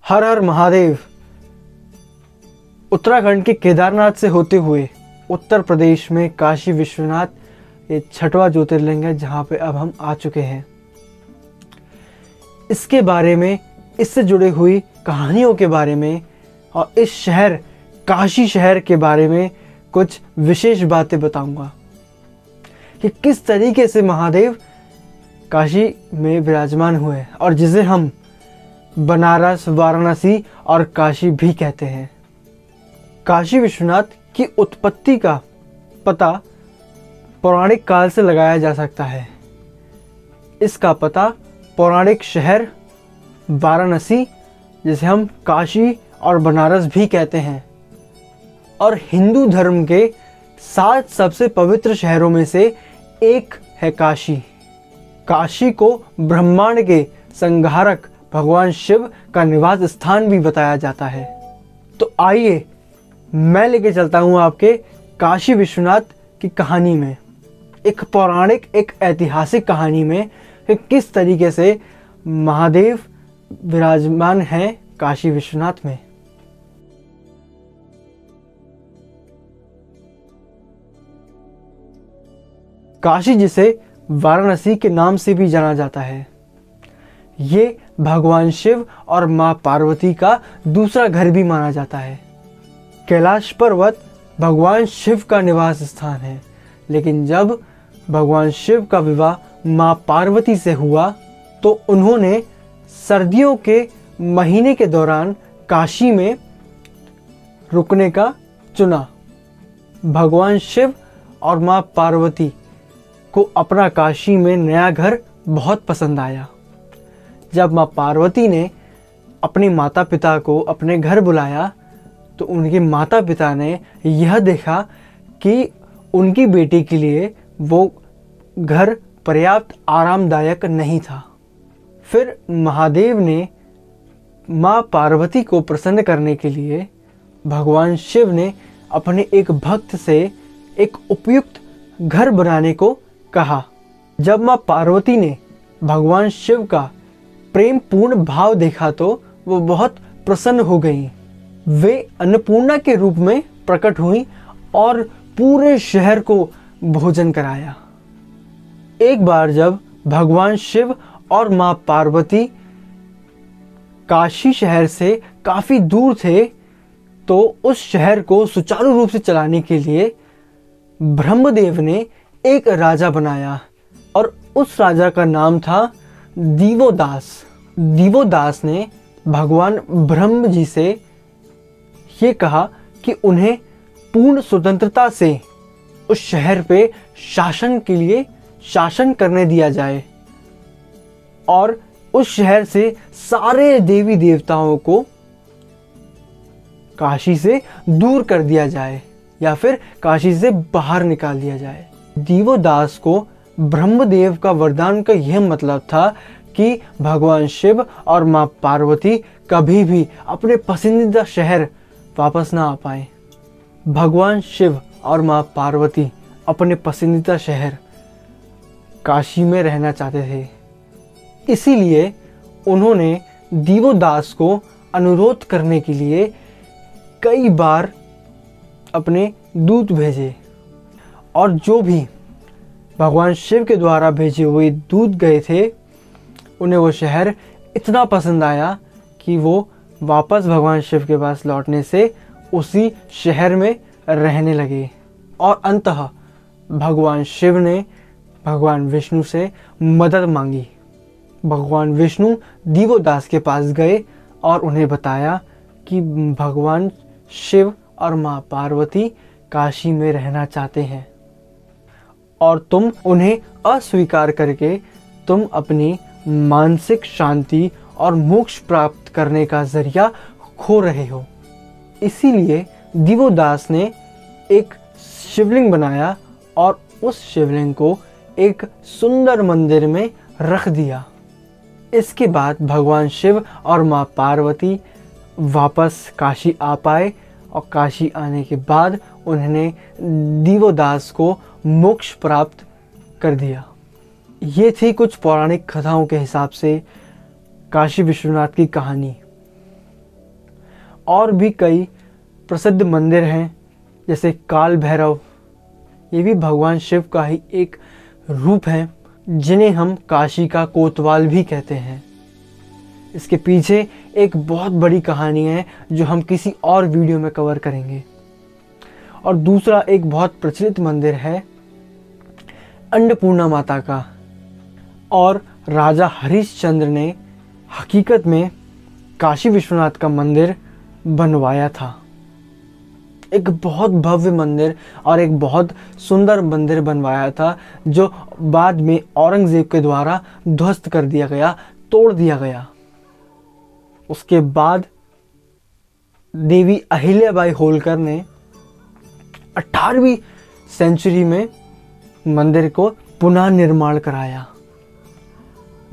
हर हर महादेव। उत्तराखंड के केदारनाथ से होते हुए उत्तर प्रदेश में काशी विश्वनाथ ये छठवां ज्योतिर्लिंग है जहाँ पे अब हम आ चुके हैं। इसके बारे में, इससे जुड़ी हुई कहानियों के बारे में और इस शहर काशी शहर के बारे में कुछ विशेष बातें बताऊंगा कि किस तरीके से महादेव काशी में विराजमान हुए और जिसे हम बनारस, वाराणसी और काशी भी कहते हैं। काशी विश्वनाथ की उत्पत्ति का पता पौराणिक काल से लगाया जा सकता है। इसका पता पौराणिक शहर वाराणसी, जिसे हम काशी और बनारस भी कहते हैं, और हिंदू धर्म के 7 सबसे पवित्र शहरों में से एक है काशी। काशी को ब्रह्मांड के संहारक भगवान शिव का निवास स्थान भी बताया जाता है। तो आइए मैं लेके चलता हूँ आपके काशी विश्वनाथ की कहानी में, एक पौराणिक, एक ऐतिहासिक कहानी में कि किस तरीके से महादेव विराजमान हैं काशी विश्वनाथ में। काशी, जिसे वाराणसी के नाम से भी जाना जाता है, ये भगवान शिव और मां पार्वती का दूसरा घर भी माना जाता है। कैलाश पर्वत भगवान शिव का निवास स्थान है, लेकिन जब भगवान शिव का विवाह मां पार्वती से हुआ तो उन्होंने सर्दियों के महीने के दौरान काशी में रुकने का चुना। भगवान शिव और मां पार्वती को अपना काशी में नया घर बहुत पसंद आया। जब मां पार्वती ने अपने माता पिता को अपने घर बुलाया तो उनके माता पिता ने यह देखा कि उनकी बेटी के लिए वो घर पर्याप्त आरामदायक नहीं था। फिर महादेव ने मां पार्वती को प्रसन्न करने के लिए भगवान शिव ने अपने एक भक्त से एक उपयुक्त घर बनाने को कहा। जब मां पार्वती ने भगवान शिव का प्रेम पूर्ण भाव देखा तो वो बहुत प्रसन्न हो गई। वे अन्नपूर्णा के रूप में प्रकट हुई और पूरे शहर को भोजन कराया। एक बार जब भगवान शिव और मां पार्वती काशी शहर से काफी दूर थे तो उस शहर को सुचारू रूप से चलाने के लिए ब्रह्मदेव ने एक राजा बनाया और उस राजा का नाम था दिवोदास। दिवोदास ने भगवान ब्रह्म जी से ये कहा कि उन्हें पूर्ण स्वतंत्रता से उस शहर पे शासन के लिए शासन करने दिया जाए और उस शहर से सारे देवी देवताओं को काशी से दूर कर दिया जाए या फिर काशी से बाहर निकाल दिया जाए। दिवोदास को ब्रह्मदेव का वरदान का यह मतलब था कि भगवान शिव और मां पार्वती कभी भी अपने पसंदीदा शहर वापस ना आ पाए। भगवान शिव और मां पार्वती अपने पसंदीदा शहर काशी में रहना चाहते थे, इसीलिए उन्होंने दिवोदास को अनुरोध करने के लिए कई बार अपने दूत भेजे और जो भी भगवान शिव के द्वारा भेजे हुए दूत गए थे उन्हें वो शहर इतना पसंद आया कि वो वापस भगवान शिव के पास लौटने से उसी शहर में रहने लगे। और अंततः भगवान शिव ने भगवान विष्णु से मदद मांगी। भगवान विष्णु दिवोदास के पास गए और उन्हें बताया कि भगवान शिव और मां पार्वती काशी में रहना चाहते हैं और तुम उन्हें अस्वीकार करके तुम अपनी मानसिक शांति और मोक्ष प्राप्त करने का जरिया खो रहे हो। इसीलिए दिवोदास ने एक शिवलिंग बनाया और उस शिवलिंग को एक सुंदर मंदिर में रख दिया। इसके बाद भगवान शिव और मां पार्वती वापस काशी आ पाए और काशी आने के बाद उन्होंने दिवोदास को मोक्ष प्राप्त कर दिया। ये थी कुछ पौराणिक कथाओं के हिसाब से काशी विश्वनाथ की कहानी। और भी कई प्रसिद्ध मंदिर हैं, जैसे काल भैरव, ये भी भगवान शिव का ही एक रूप है, जिन्हें हम काशी का कोतवाल भी कहते हैं। इसके पीछे एक बहुत बड़ी कहानी है जो हम किसी और वीडियो में कवर करेंगे। और दूसरा एक बहुत प्रचलित मंदिर है अन्नपूर्णा माता का, और राजा हरिश्चंद्र ने हकीकत में काशी विश्वनाथ का मंदिर बनवाया था। एक बहुत भव्य मंदिर और एक बहुत सुंदर मंदिर बनवाया था, जो बाद में औरंगजेब के द्वारा ध्वस्त कर दिया गया, तोड़ दिया गया। उसके बाद देवी अहिल्याबाई होलकर ने 18वीं सेंचुरी में मंदिर को पुनः निर्माण कराया।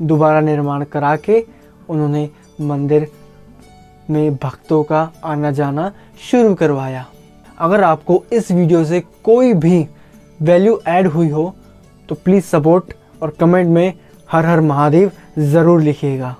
दोबारा निर्माण करा के उन्होंने मंदिर में भक्तों का आना जाना शुरू करवाया। अगर आपको इस वीडियो से कोई भी वैल्यू ऐड हुई हो तो प्लीज़ सपोर्ट और कमेंट में हर हर महादेव ज़रूर लिखिएगा।